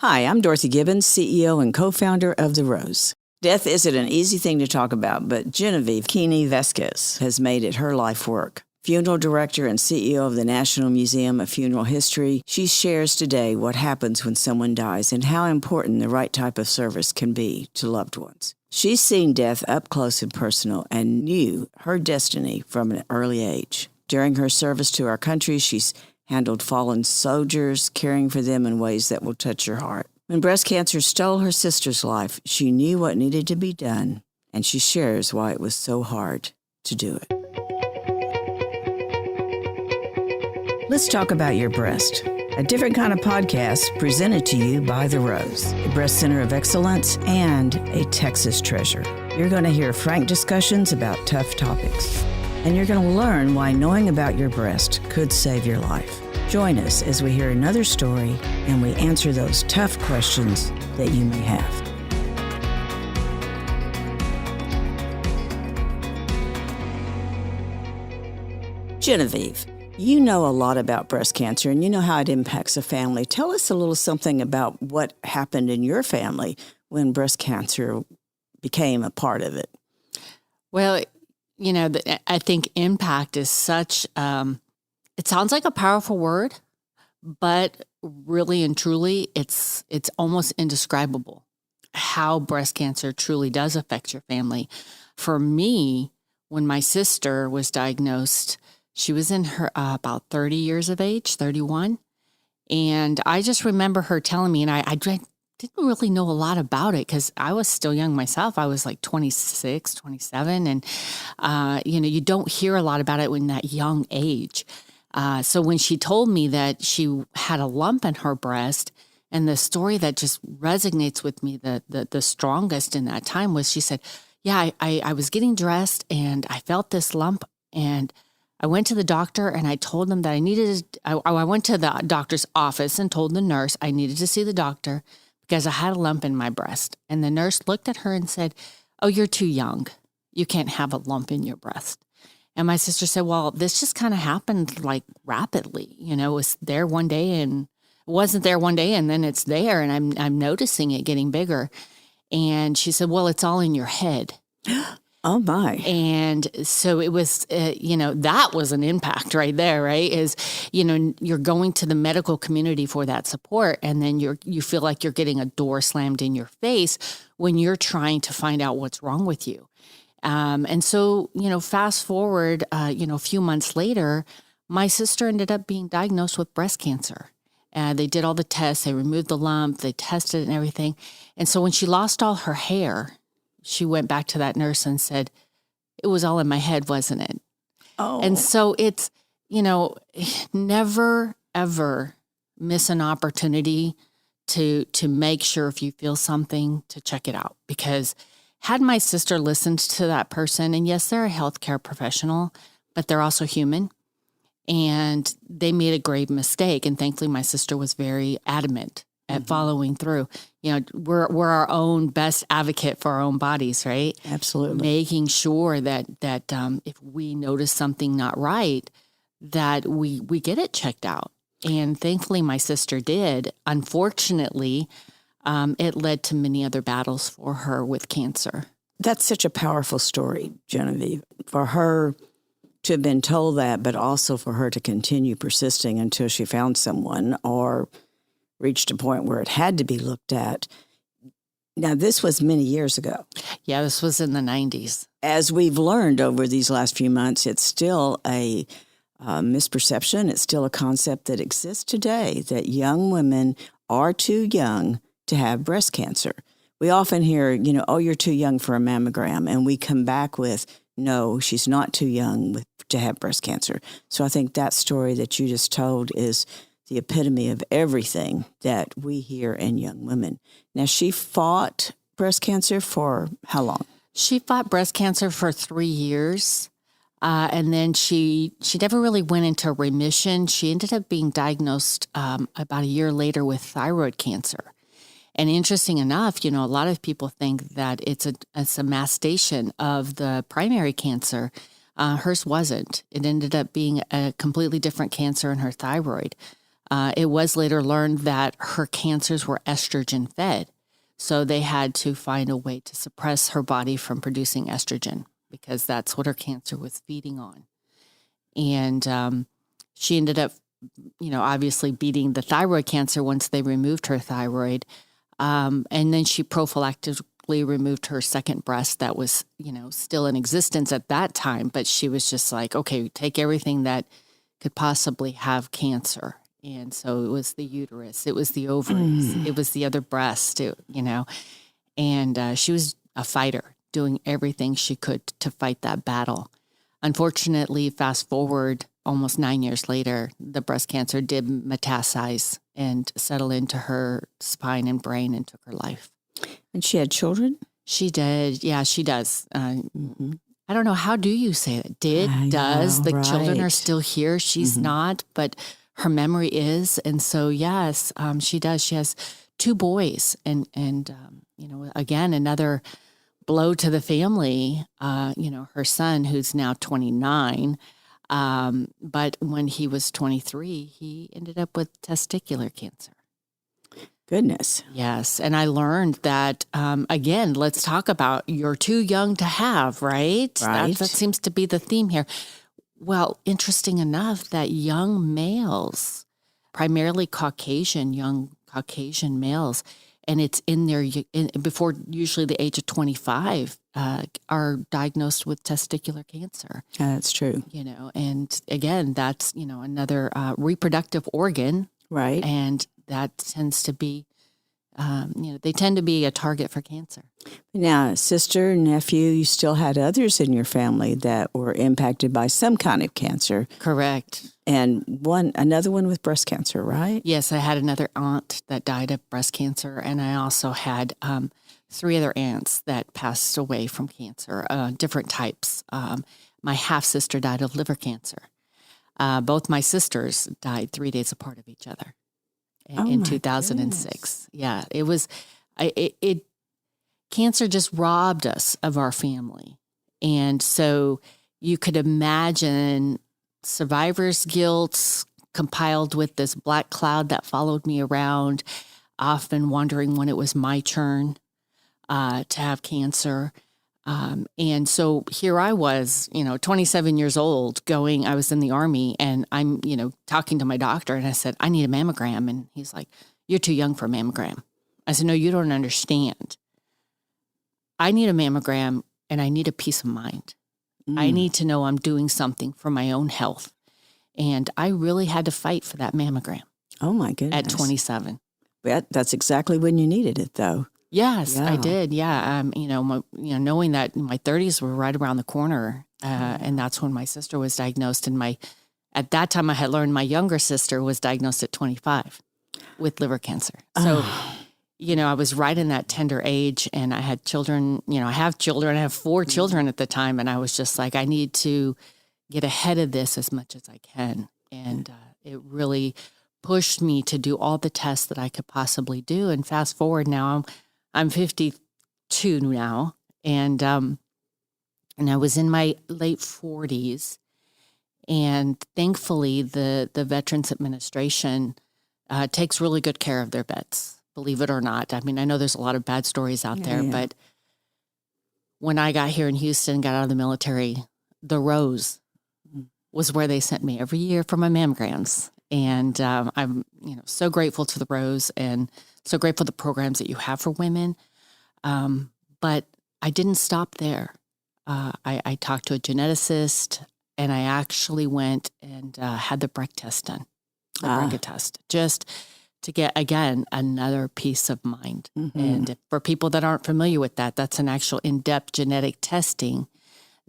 Hi, I'm Dorothy Gibbons, CEO and co-founder of The Rose. Death isn't an easy thing to talk about, but Genevieve Keeney-Vazquez has made it her life work. Funeral director and CEO of the National Museum of Funeral History, she shares today what happens when someone dies and how important the right type of service can be to loved ones. She's seen death up close and personal and knew her destiny from an early age. During her service to our country, she's handled fallen soldiers, caring for them in ways that will touch your heart. When breast cancer stole her sister's life, she knew what needed to be done, and she shares why it was so hard to do it. Let's talk about your breast. A different kind of podcast presented to you by The Rose, a breast center of excellence and a Texas treasure. You're going to hear frank discussions about tough topics. And you're going to learn why knowing about your breast could save your life. Join us as we hear another story and we answer those tough questions that you may have. Genevieve, you know a lot about breast cancer and you know how it impacts a family. Tell us a little something about what happened in your family when breast cancer became a part of it. Well, you know, I think impact is such, it sounds like a powerful word, but really and truly, it's almost indescribable how breast cancer truly does affect your family. For me, when my sister was diagnosed, she was in her about 30 years of age, 31. And I just remember her telling me, and I didn't really know a lot about it because I was still young myself. I was like 26, 27. And, you don't hear a lot about it in that young age. So when she told me that she had a lump in her breast, and the story that just resonates with me the strongest in that time was she said, yeah, I was getting dressed and I felt this lump and I went to the doctor and I told them that I went to the doctor's office and told the nurse I needed to see the doctor because I had a lump in my breast. And the nurse looked at her and said, oh, you're too young. You can't have a lump in your breast. And my sister said, well, this just kind of happened like rapidly. You know, it was there one day and it wasn't there one day and then it's there and I'm noticing it getting bigger. And she said, well, it's all in your head. Oh, my. And so it was, that was an impact right there, right? Is, you're going to the medical community for that support. And then you feel like you're getting a door slammed in your face when you're trying to find out what's wrong with you. And so, fast forward, a few months later, my sister ended up being diagnosed with breast cancer. They did all the tests, they removed the lump, they tested it and everything. And so when she lost all her hair, she went back to that nurse and said, it was all in my head, wasn't it? Oh. And so it's, never, ever miss an opportunity to make sure if you feel something to check it out. Because had my sister listened to that person, and yes, they're a healthcare professional, but they're also human, and they made a grave mistake. And thankfully, my sister was very adamant at following through. We're our own best advocate for our own bodies, right? Absolutely. Making sure that if we notice something not right, that we get it checked out. And thankfully, my sister did. Unfortunately, it led to many other battles for her with cancer. That's such a powerful story, Genevieve, for her to have been told that, but also for her to continue persisting until she found someone or reached a point where it had to be looked at. Now, this was many years ago. Yeah, this was in the 90s. As we've learned over these last few months, it's still a misperception. It's still a concept that exists today, that young women are too young to have breast cancer. We often hear, oh, you're too young for a mammogram. And we come back with, no, she's not too young to have breast cancer. So I think that story that you just told is the epitome of everything that we hear in young women. Now, she fought breast cancer for how long? She fought breast cancer for 3 years. And then she never really went into remission. She ended up being diagnosed about a year later with thyroid cancer. And interesting enough, a lot of people think that it's a mastation of the primary cancer. Hers wasn't. It ended up being a completely different cancer in her thyroid. It was later learned that her cancers were estrogen fed. So they had to find a way to suppress her body from producing estrogen because that's what her cancer was feeding on. And she ended up, obviously beating the thyroid cancer once they removed her thyroid. And then she prophylactically removed her second breast that was, still in existence at that time. But she was just like, okay, take everything that could possibly have cancer. And so it was the uterus, it was the ovaries, it was the other breast, and she was a fighter doing everything she could to fight that battle. Unfortunately, fast forward almost 9 years later, the breast cancer did metastasize and settle into her spine and brain and took her life. And she had children? She did. Yeah, she does. I don't know. How do you say that? Does. The children are still here. She's not, but her memory is. And so, yes, she does. She has 2 boys. And again, another blow to the family. Her son, who's now 29, but when he was 23, he ended up with testicular cancer. Goodness. Yes. And I learned that, again, let's talk about you're too young to have, right? Right. That seems to be the theme here. Well, interesting enough that young males, primarily young Caucasian males, and it's before usually the age of 25, are diagnosed with testicular cancer. Yeah, that's true. And again, that's, another reproductive organ. Right. And that tends to be, they tend to be a target for cancer. Now, sister, nephew, you still had others in your family that were impacted by some kind of cancer. Correct. And another one with breast cancer, right? Yes, I had another aunt that died of breast cancer, and I also had 3 other aunts that passed away from cancer, different types. My half-sister died of liver cancer. Both my sisters died 3 days apart of each other in 2006. Goodness. Yeah, it was, cancer just robbed us of our family. And so you could imagine survivor's guilt compiled with this black cloud that followed me around, often wondering when it was my turn to have cancer. And so here I was, 27 years old I was in the Army, and I'm, talking to my doctor, and I said, I need a mammogram. And he's like, you're too young for a mammogram. I said, no, you don't understand. I need a mammogram, and I need a peace of mind. I need to know I'm doing something for my own health. And I really had to fight for that mammogram. Oh, my goodness. At 27. That's exactly when you needed it, though. Yes, Yeah. I did. Yeah. Knowing that my 30s were right around the corner, and that's when my sister was diagnosed. And at that time I had learned my younger sister was diagnosed at 25 with liver cancer. So, I was right in that tender age, and I had children, I have 4 children at the time. And I was just like, I need to get ahead of this as much as I can. And it really pushed me to do all the tests that I could possibly do. And fast forward now, I'm 52 now, and I was in my late 40s, and thankfully the Veterans Administration takes really good care of their vets, believe it or not. I mean, I know there's a lot of bad stories out there, but when I got here in Houston, got out of the military, the Rose was where they sent me every year for my mammograms. And I'm, so grateful to the Rose, and so grateful for the programs that you have for women. But I didn't stop there. I talked to a geneticist, and I actually went and had the BRCA test done, the BRCA test, just to get, again, another peace of mind. And for people that aren't familiar with that, that's an actual in-depth genetic testing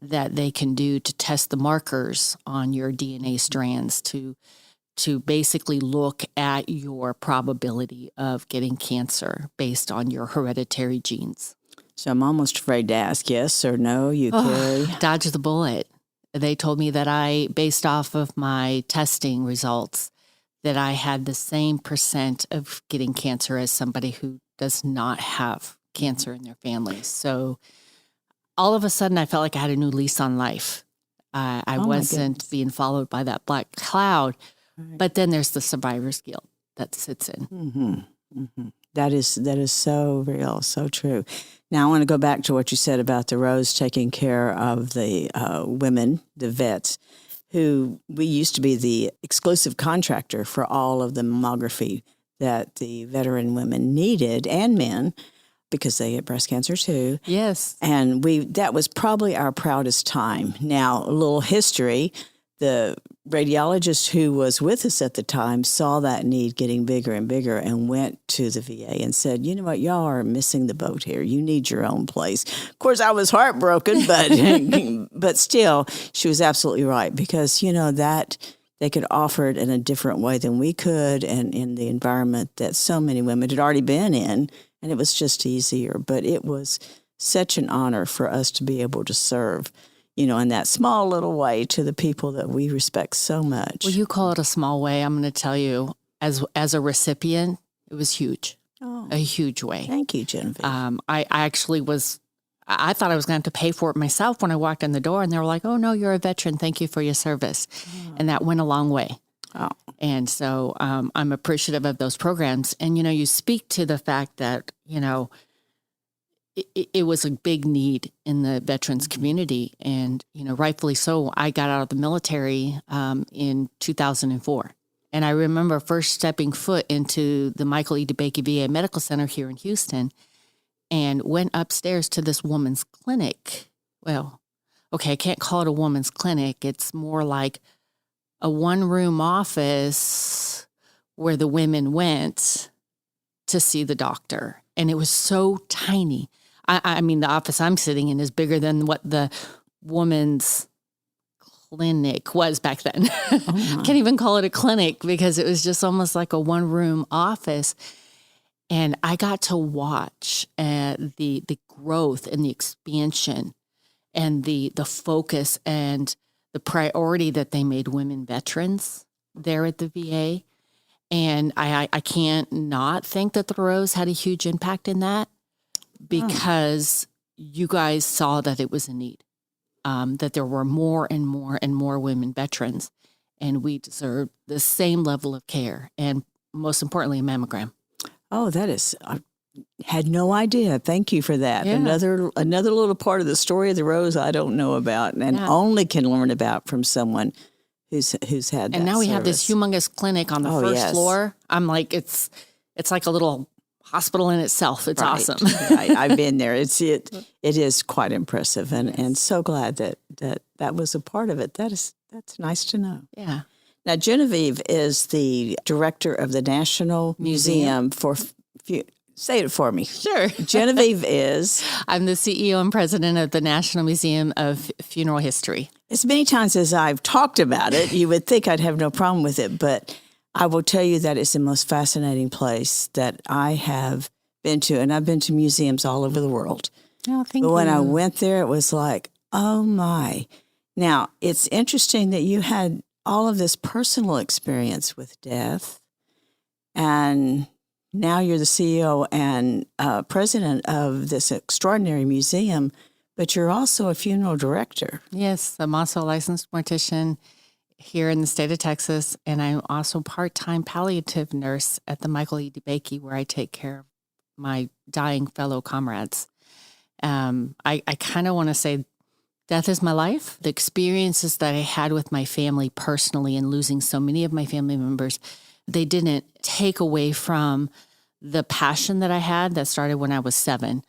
that they can do to test the markers on your DNA strands to basically look at your probability of getting cancer based on your hereditary genes. So I'm almost afraid to ask yes or no. You carry. Dodge the bullet. They told me that based off of my testing results, that I had the same percent of getting cancer as somebody who does not have cancer in their family. So all of a sudden, I felt like I had a new lease on life. I wasn't being followed by that black cloud, But then there's the survivor's guilt that sits in. Mm-hmm. Mm-hmm. That is so real, so true. Now I want to go back to what you said about the Rose taking care of the women, the vets, who we used to be the exclusive contractor for all of the mammography that the veteran women needed, and men, because they get breast cancer too. Yes. And that was probably our proudest time. Now, a little history. The radiologist who was with us at the time saw that need getting bigger and bigger and went to the VA and said, you know what, y'all are missing the boat here. You need your own place. Of course, I was heartbroken, but still, she was absolutely right, because, that they could offer it in a different way than we could, and in the environment that so many women had already been in, and it was just easier. But it was such an honor for us to be able to serve, in that small little way, to the people that we respect so much. Well, you call it a small way. I'm going to tell you, as a recipient, it was huge, a huge way. Thank you, Genevieve. I actually I thought I was going to have to pay for it myself when I walked in the door, and they were like, oh, no, you're a veteran. Thank you for your service. And that went a long way. Oh. And so I'm appreciative of those programs. And, you speak to the fact that, it was a big need in the veterans community. And, rightfully so. I got out of the military in 2004. And I remember first stepping foot into the Michael E. DeBakey VA Medical Center here in Houston, and went upstairs to this woman's clinic. Well, okay, I can't call it a woman's clinic. It's more like a one-room office where the women went to see the doctor. And it was so tiny. I mean, the office I'm sitting in is bigger than what the woman's clinic was back then. I can't even call it a clinic, because it was just almost like a one-room office. And I got to watch the growth and the expansion and the focus and the priority that they made women veterans there at the VA. And I can't not think that the Rose had a huge impact in that, because you guys saw that it was a need, that there were more and more and more women veterans, and we deserved the same level of care, and most importantly, a mammogram. Oh, that is, I had no idea. Thank you for that. Yeah. Another little part of the story of the Rose I don't know about, and only can learn about from someone who's had that. And now we have this service. humongous clinic on the first floor. I'm like, it's like a little hospital in itself. It's awesome. Right. I've been there. It is quite impressive, and so glad that was a part of it. That's nice to know. Yeah. Now, Genevieve is the director of the National Museum for. Say it for me. Sure. Genevieve is. I'm the CEO and president of the National Museum of Funeral History. As many times as I've talked about it, you would think I'd have no problem with it, but I will tell you that it's the most fascinating place that I have been to, and I've been to museums all over the world. Oh, thank you. But when I went there, it was like, oh my. Now, it's interesting that you had all of this personal experience with death, and now you're the CEO and president of this extraordinary museum, but you're also a funeral director. Yes, I'm also a licensed mortician here in the state of Texas, and I'm also part-time palliative nurse at the Michael E. DeBakey, where I take care of my dying fellow comrades. I kind of want to say death is my life. The experiences that I had with my family personally, and losing so many of my family members, they didn't take away from the passion that I had that started when I was 7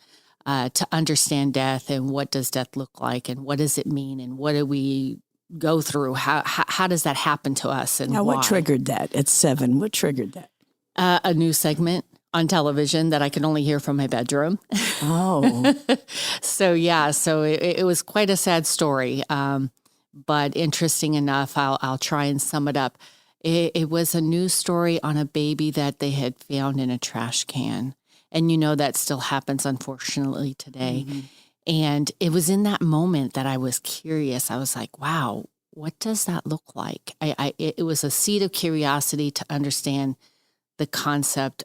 to understand death, and what does death look like, and what does it mean, and what do we go through? How does that happen to us, and now, why? what triggered that at 7? What triggered that? A new segment on television that I could only hear from my bedroom. Oh. So it was quite a sad story, but interesting enough. I'll try and sum it up. It was a news story on a baby that they had found in a trash can. And that still happens, unfortunately, today. Mm-hmm. And it was in that moment that I was curious. I was like, wow, what does that look like? It was a seed of curiosity to understand the concept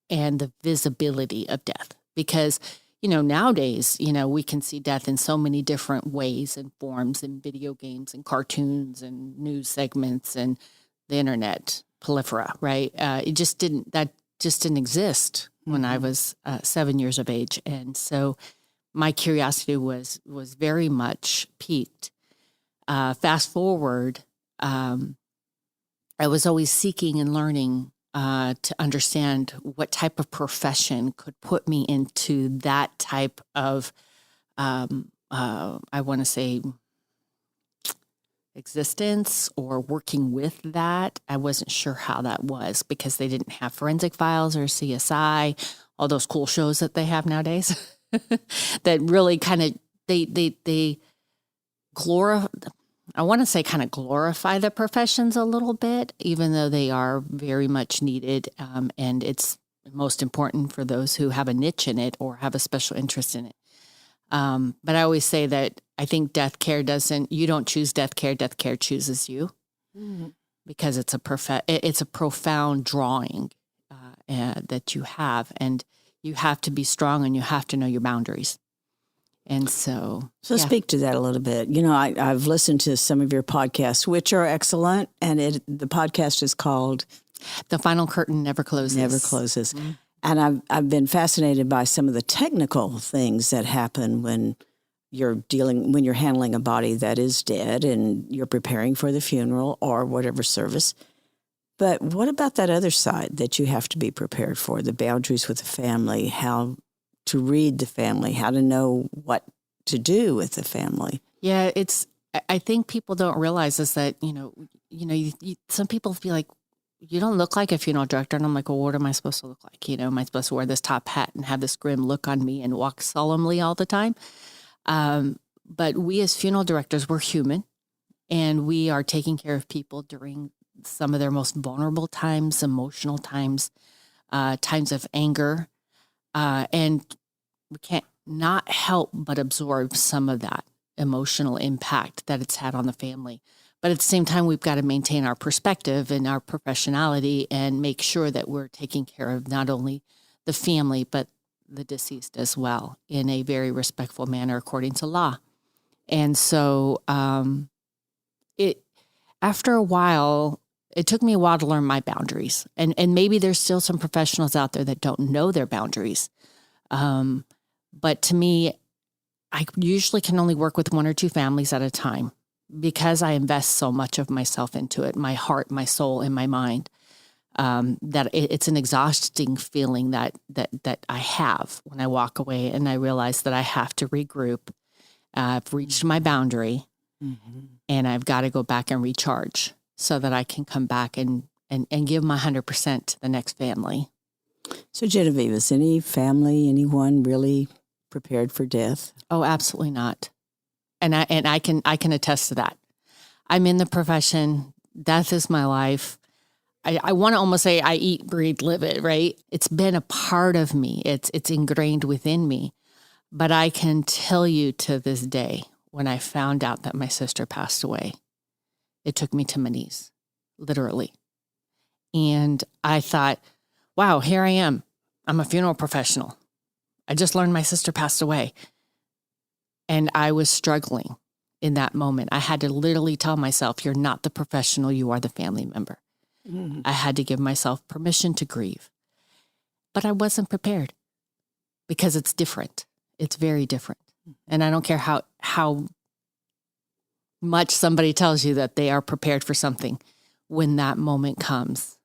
and the visibility of death. Because, nowadays, we can see death in so many different ways and forms, in video games and cartoons and news segments, and the internet prolifera, right? That just didn't exist when I was 7 years of age. And so my curiosity was very much piqued. Fast forward, I was always seeking and learning to understand what type of profession could put me into that type of, I want to say, existence or working with that. I wasn't sure how that was because they didn't have forensic files or CSI, all those cool shows that they have nowadays that really kind of, they glorify, I want to say kind of glorify the professions a little bit, even though they are very much needed. And it's most important for those who have a niche in it or have a special interest in it. But I always say that I think you don't choose death care chooses you, because it's a profound drawing that you have, and you have to be strong and you have to know your boundaries. And so speak to that a little bit. I've listened to some of your podcasts, which are excellent. And the podcast is called The Final Curtain Never Closes. Never Closes. Mm-hmm. And I've been fascinated by some of the technical things that happen when you're handling a body that is dead and you're preparing for the funeral or whatever service. But what about that other side that you have to be prepared for, the boundaries with the family, how to read the family, how to know what to do with the family? Yeah, I think people don't realize is that, some people feel like, you don't look like a funeral director. And I'm like, well, what am I supposed to look like? Am I supposed to wear this top hat and have this grim look on me and walk solemnly all the time? But we as funeral directors, we're human, and we are taking care of people during some of their most vulnerable times, emotional times, times of anger. And we can't not help but absorb some of that emotional impact that it's had on the family. But at the same time, we've got to maintain our perspective and our professionality and make sure that we're taking care of not only the family, but the deceased as well in a very respectful manner according to law. And so after a while, it took me a while to learn my boundaries. And maybe there's still some professionals out there that don't know their boundaries. But to me, I usually can only work with 1 or 2 families at a time, because I invest so much of myself into it, my heart, my soul, and my mind, that it's an exhausting feeling that I have when I walk away and I realize that I have to regroup. I've reached my boundary, and I've got to go back and recharge so that I can come back and give my 100% to the next family. So Genevieve, is anyone really prepared for death? Oh, absolutely not. And I can attest to that. I'm in the profession. Death is my life. I want to almost say I eat, breathe, live it, right? It's been a part of me. It's ingrained within me. But I can tell you to this day, when I found out that my sister passed away, it took me to my knees, literally. And I thought, wow, here I am. I'm a funeral professional. I just learned my sister passed away. And I was struggling in that moment. I had to literally tell myself, you're not the professional, you are the family member. Mm-hmm. I had to give myself permission to grieve. But I wasn't prepared because it's different. It's very different. And I don't care how much somebody tells you that they are prepared for something. When that moment comes,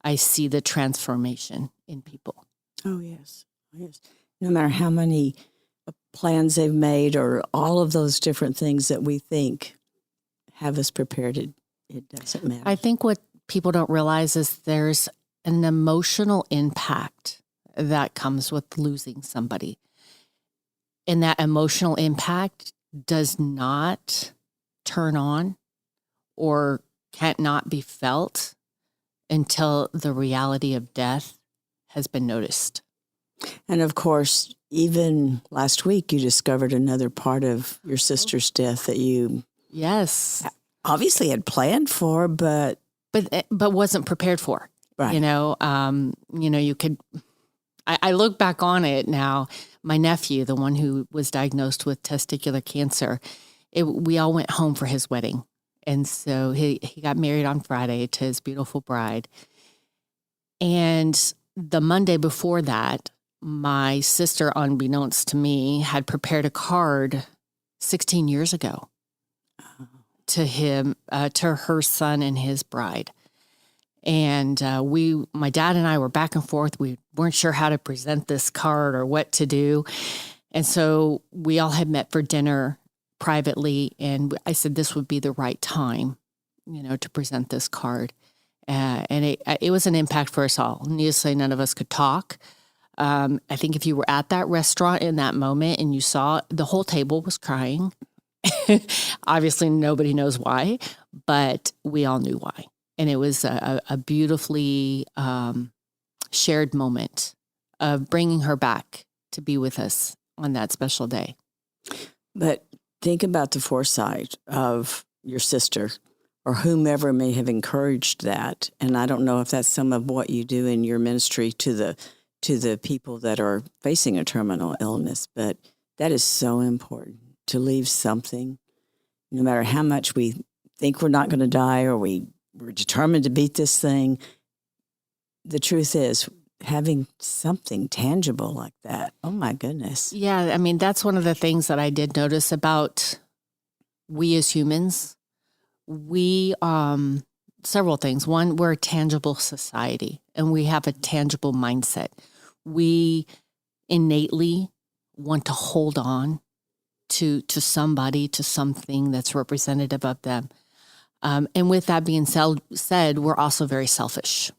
I see the transformation in people. Oh, yes. Yes. No matter how many plans they've made or all of those different things that we think have us prepared, it doesn't matter. I think what people don't realize is there's an emotional impact that comes with losing somebody. And that emotional impact does not turn on or can't not be felt until the reality of death has been noticed. And of course, even last week, you discovered another part of your sister's death that you obviously had planned for, but wasn't prepared for. Right. You could. I look back on it now. My nephew, the one who was diagnosed with testicular cancer, we all went home for his wedding, And so he got married on Friday to his beautiful bride. And the Monday before that, my sister, unbeknownst to me, had prepared a card 16 years ago to him, to her son and his bride. And my dad and I were back and forth. We weren't sure how to present this card or what to do. And so we all had met for dinner privately. And I said, this would be the right time, to present this card. And it was an impact for us all. Needless to say, none of us could talk. I think if you were at that restaurant in that moment and you saw the whole table was crying, obviously nobody knows why, but we all knew why. And it was a beautifully shared moment of bringing her back to be with us on that special day. But think about the foresight of your sister or whomever may have encouraged that. And I don't know if that's some of what you do in your ministry to the people that are facing a terminal illness, but that is so important to leave something, no matter how much we think we're not going to die or we're determined to beat this thing. The truth is, having something tangible like that, oh my goodness. Yeah, I mean, that's one of the things that I did notice about we as humans. We, several things. One, we're a tangible society and we have a tangible mindset. We innately want to hold on to somebody, to something that's representative of them. And with that being said, we're also very selfish.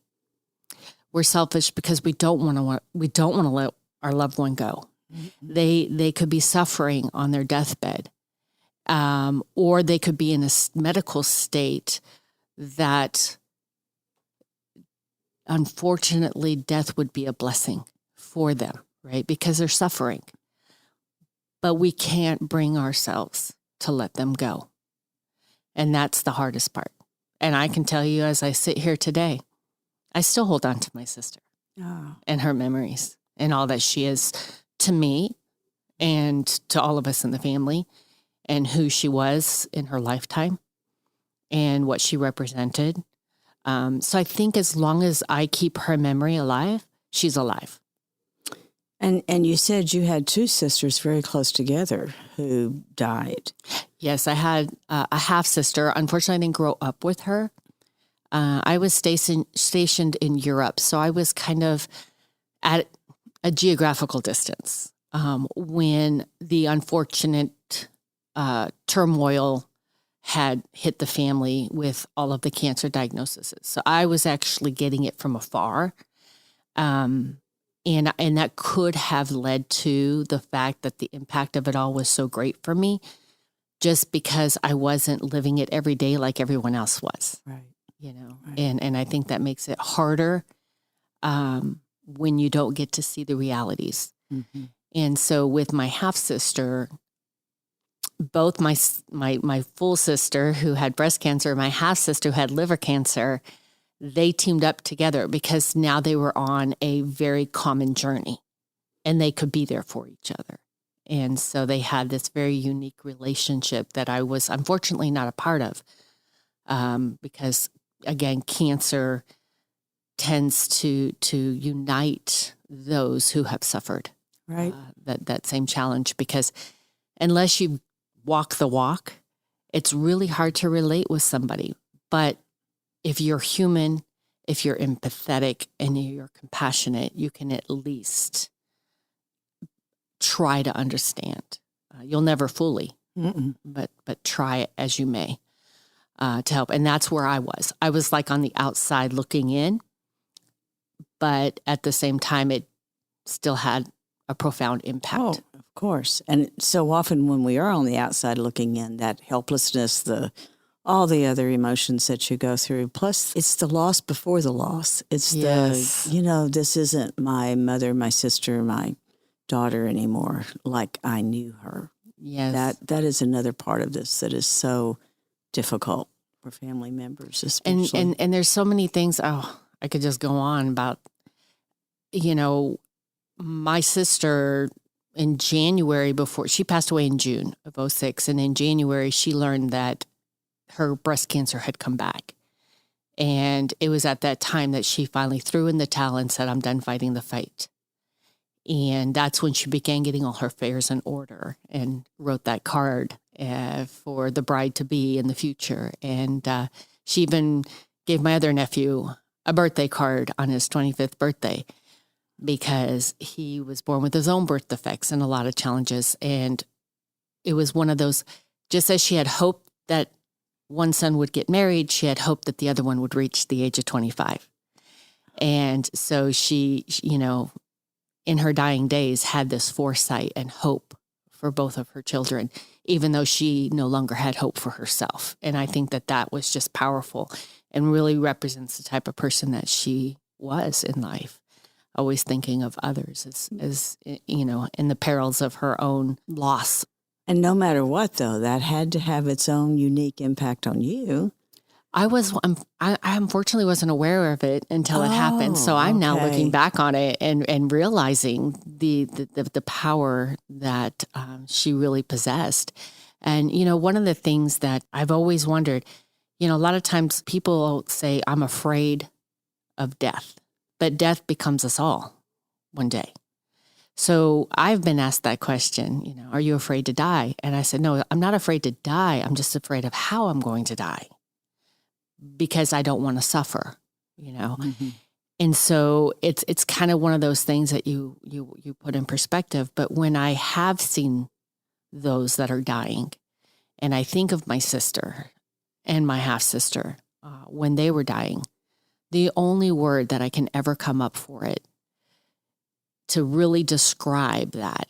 We're selfish because we don't want to let our loved one go. Mm-hmm. They could be suffering on their deathbed, or they could be in a medical state that, unfortunately, death would be a blessing for them, right? Because they're suffering. But we can't bring ourselves to let them go. And that's the hardest part. And I can tell you, as I sit here today, I still hold on to my sister and her memories and all that she is to me and to all of us in the family, and who she was in her lifetime and what she represented. So I think as long as I keep her memory alive, she's alive. And you said you had two sisters very close together who died. Yes, I had a half-sister. Unfortunately, I didn't grow up with her. I was stationed in Europe, so I was kind of at a geographical distance when the unfortunate turmoil had hit the family with all of the cancer diagnoses. So I was actually getting it from afar. And that could have led to the fact that the impact of it all was so great for me, just because I wasn't living it every day like everyone else was. Right. Right. And I think that makes it harder when you don't get to see the realities. Mm-hmm. And so with my half sister, both my full sister who had breast cancer, and my half sister who had liver cancer, they teamed up together because now they were on a very common journey and they could be there for each other. And so they had this very unique relationship that I was unfortunately not a part of because, again, cancer tends to unite those who have suffered that same challenge, because unless you walk the walk, it's really hard to relate with somebody. But if you're human, if you're empathetic and you're compassionate, you can at least try to understand. You'll never fully, but try it as you may to help. And that's where I was. I was like on the outside looking in, but at the same time, it still had a profound impact. Oh, of course. And so often when we are on the outside looking in, that helplessness, all the other emotions that you go through. Plus, it's the loss before the loss. It's this isn't my mother, my sister, my daughter anymore, like I knew her. Yes. That is another part of this that is so difficult for family members, especially. And there's so many things. Oh, I could just go on about, my sister in January, before she passed away in June of 2006. And in January, she learned that her breast cancer had come back. And it was at that time that she finally threw in the towel and said, I'm done fighting the fight. And that's when she began getting all her affairs in order and wrote that card for the bride-to-be in the future. And she even gave my other nephew a birthday card on his 25th birthday because he was born with his own birth defects and a lot of challenges. And it was one of those, just as she had hoped that one son would get married, she had hoped that the other one would reach the age of 25. And so she, in her dying days, had this foresight and hope for both of her children, even though she no longer had hope for herself. And I think that was just powerful and really represents the type of person that she was in life, always thinking of others as in the perils of her own loss. And no matter what, though, that had to have its own unique impact on you. I unfortunately wasn't aware of it until it happened. So I'm now looking back on it and realizing the power that she really possessed. And, one of the things that I've always wondered, a lot of times people say, I'm afraid of death, but death becomes us all one day. So I've been asked that question, are you afraid to die? And I said, no, I'm not afraid to die. I'm just afraid of how I'm going to die because I don't want to suffer, Mm-hmm. And so it's kind of one of those things that you put in perspective. But when I have seen those that are dying, and I think of my sister and my half-sister when they were dying, the only word that I can ever come up for it to really describe that.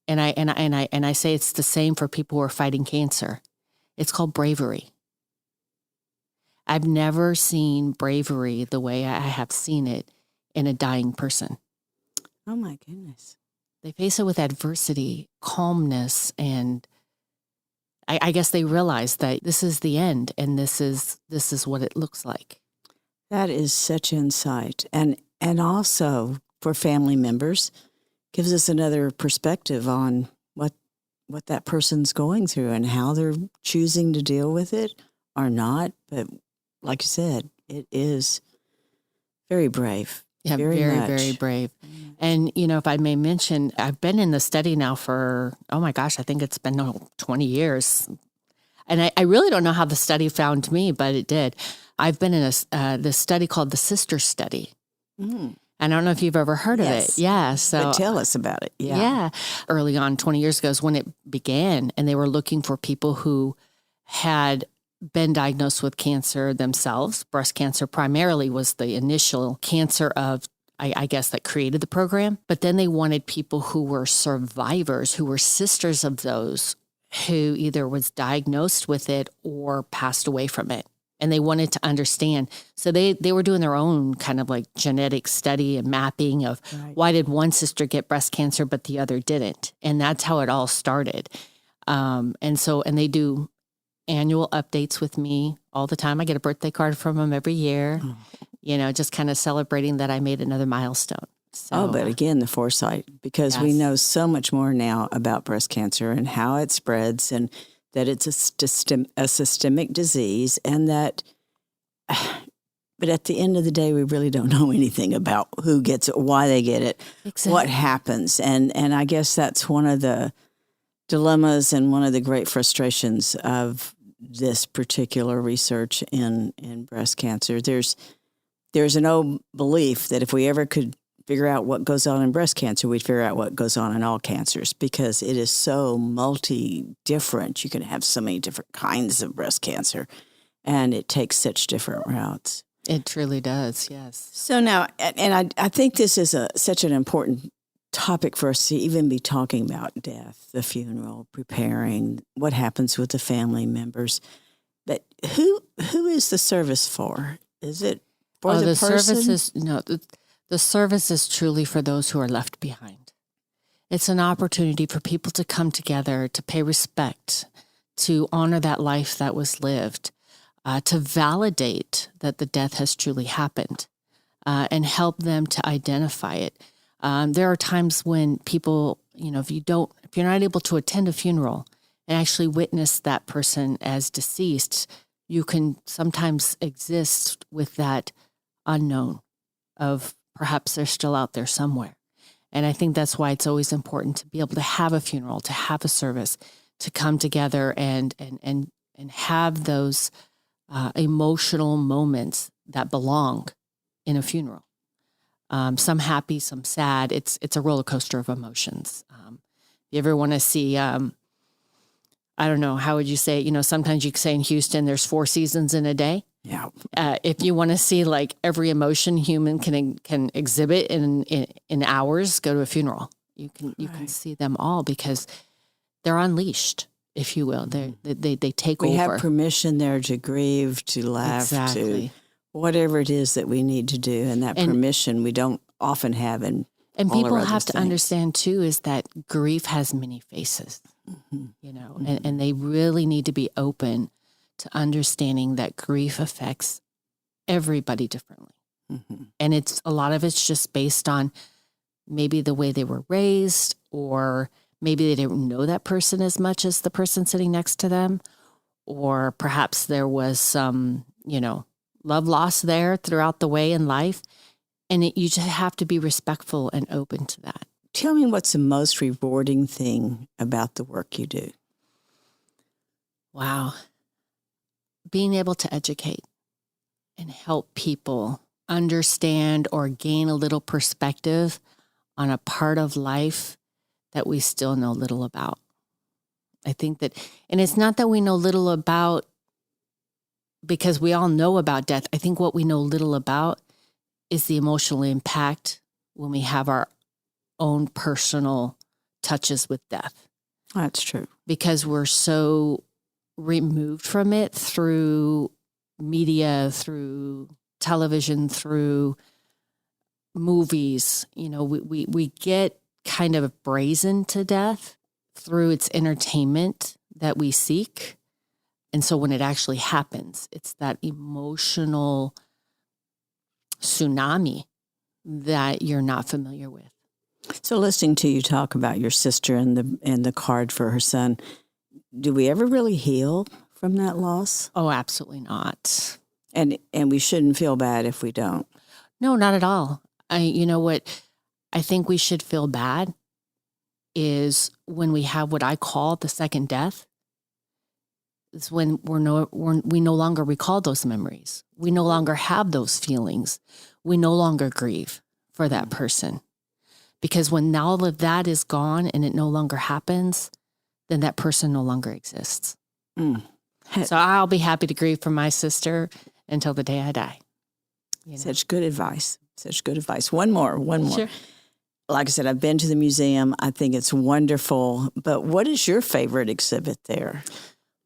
And I say it's the same for people who are fighting cancer. It's called bravery. I've never seen bravery the way I have seen it in a dying person. Oh my goodness. They face it with adversity, calmness, and I guess they realize that this is the end and this is what it looks like. That is such insight. And also for family members, gives us another perspective on what that person's going through and how they're choosing to deal with it or not. But like you said, it is very brave. Yeah, very, very brave. And, if I may mention, I've been in the study now for, oh my gosh, I think it's been 20 years. And I really don't know how the study found me, but it did. I've been in this study called the Sister Study. Mm. I don't know if you've ever heard of it. Yeah. So but tell us about it. Yeah. Early on, 20 years ago is when it began, and they were looking for people who had been diagnosed with cancer themselves. Breast cancer primarily was the initial cancer of, I guess, that created the program. But then they wanted people who were survivors, who were sisters of those who either was diagnosed with it or passed away from it. And they wanted to understand. So they were doing their own kind of like genetic study and mapping of why did one sister get breast cancer, but the other didn't. And that's how it all started. And they do annual updates with me all the time. I get a birthday card from them every year, just kind of celebrating that I made another milestone. So, but again, the foresight, because we know so much more now about breast cancer and how it spreads and that it's a systemic disease, and that, but at the end of the day, we really don't know anything about who gets it, why they get it, what happens. And I guess that's one of the dilemmas and one of the great frustrations of this particular research in breast cancer. There's an old belief that if we ever could figure out what goes on in breast cancer, we'd figure out what goes on in all cancers, because it is so multi-different. You can have so many different kinds of breast cancer, and it takes such different routes. It truly does, yes. So now, and I think this is such an important topic for us to even be talking about death, the funeral, preparing, what happens with the family members. But who is the service for? Is it for the person? The service is truly for those who are left behind. It's an opportunity for people to come together, to pay respect, to honor that life that was lived, to validate that the death has truly happened, and help them to identify it. There are times when people, if you're not able to attend a funeral, and actually witness that person as deceased, you can sometimes exist with that unknown of perhaps they're still out there somewhere. And I think that's why it's always important to be able to have a funeral, to have a service, to come together and have those emotional moments that belong in a funeral. Some happy, some sad. It's a roller coaster of emotions. You ever want to see, I don't know, how would you say it? Sometimes you can say in Houston, there's 4 seasons in a day. Yeah. If you want to see like every emotion human can exhibit in hours, go to a funeral. You can see them all because they're unleashed, if you will. They take over. We have permission there to grieve, to laugh, exactly. to whatever it is that we need to do, and that permission we don't often have. And people have to understand too is that grief has many faces. And they really need to be open to understanding that grief affects everybody differently. And a lot of it's just based on maybe the way they were raised, or maybe they didn't know that person as much as the person sitting next to them, or perhaps there was some, love lost there throughout the way in life. And you just have to be respectful and open to that. Tell me what's the most rewarding thing about the work you do? Wow. Being able to educate and help people understand or gain a little perspective on a part of life that we still know little about. I think that, and it's not that we know little about because we all know about death. I think what we know little about is the emotional impact when we have our own personal touches with death. That's true. Because we're so removed from it through media, through television, through movies. We get kind of brazen to death through its entertainment that we seek. And so when it actually happens, it's that emotional tsunami that you're not familiar with. So listening to you talk about your sister and the card for her son, do we ever really heal from that loss? Oh, absolutely not. And we shouldn't feel bad if we don't. No, not at all. What I think we should feel bad is when we have what I call the second death. It's when we no longer recall those memories. We no longer have those feelings. We no longer grieve for that person. Because when all of that is gone and it no longer happens, then that person no longer exists. So I'll be happy to grieve for my sister until the day I die. Such good advice. Such good advice. One more. Sure. Like I said, I've been to the museum. I think it's wonderful. But what is your favorite exhibit there?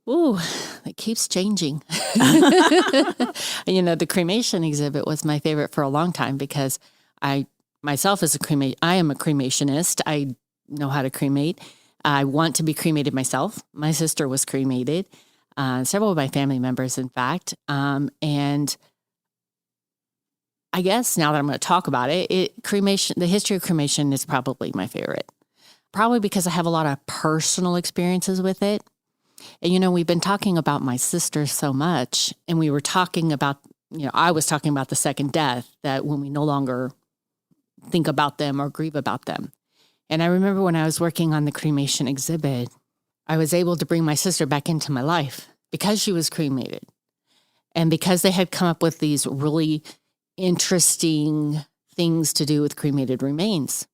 Ooh, it keeps changing. The cremation exhibit was my favorite for a long time because I myself I am a cremationist. I know how to cremate. I want to be cremated myself. My sister was cremated, several of my family members, in fact. And I guess now that I'm going to talk about it, the history of cremation is probably my favorite. Probably because I have a lot of personal experiences with it. And, we've been talking about my sister so much, and we were talking about, I was talking about the second death, that when we no longer think about them or grieve about them. And I remember when I was working on the cremation exhibit, I was able to bring my sister back into my life because she was cremated. And because they had come up with these really interesting things to do with cremated remains.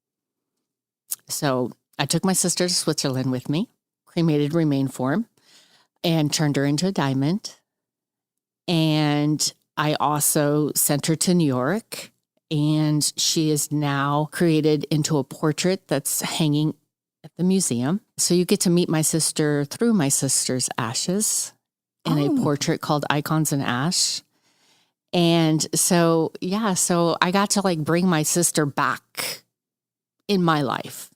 So I took my sister to Switzerland with me, cremated remain form, and turned her into a diamond. And I also sent her to New York, and she is now created into a portrait that's hanging at the museum. So you get to meet my sister through my sister's ashes in a portrait called Icons in Ash. And so I got to bring my sister back in my life.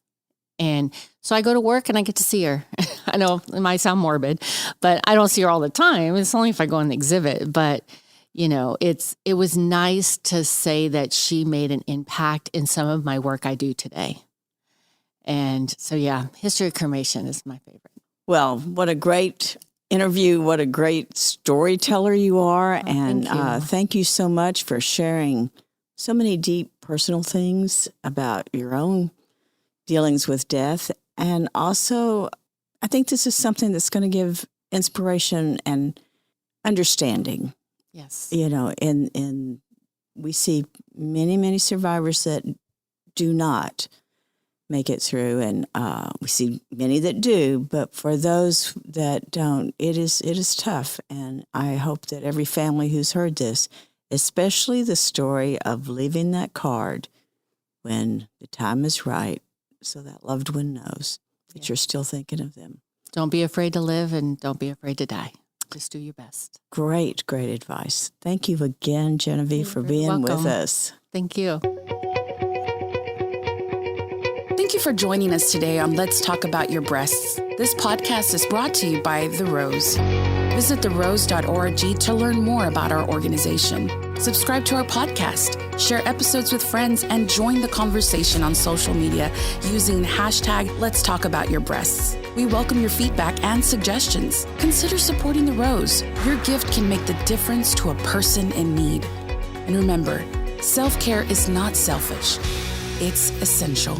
And so I go to work and I get to see her. I know it might sound morbid, but I don't see her all the time. It's only if I go on the exhibit. But, it was nice to say that she made an impact in some of my work I do today. And so, history of cremation is my favorite. Well, what a great interview. What a great storyteller you are. And thank you so much for sharing so many deep personal things about your own dealings with death. And also, I think this is something that's going to give inspiration and understanding. Yes. You know, in we see many survivors that do not make it through, and we see many that do. But for those that don't, it is tough. And I hope that every family who's heard this, especially the story of leaving that card when the time is right, so that loved one knows that you're still thinking of them. Don't be afraid to live, and don't be afraid to die. Just do your best. Great advice. Thank you again, Genevieve, for being with us. Thank you. Thank you for joining us today on Let's Talk About Your Breasts. This podcast is brought to you by The Rose. Visit therose.org to learn more about our organization. Subscribe to our podcast, share episodes with friends, and join the conversation on social media using hashtag Let's Talk About Your Breasts. We welcome your feedback and suggestions. Consider supporting The Rose. Your gift can make the difference to a person in need. And remember, self-care is not selfish. It's essential.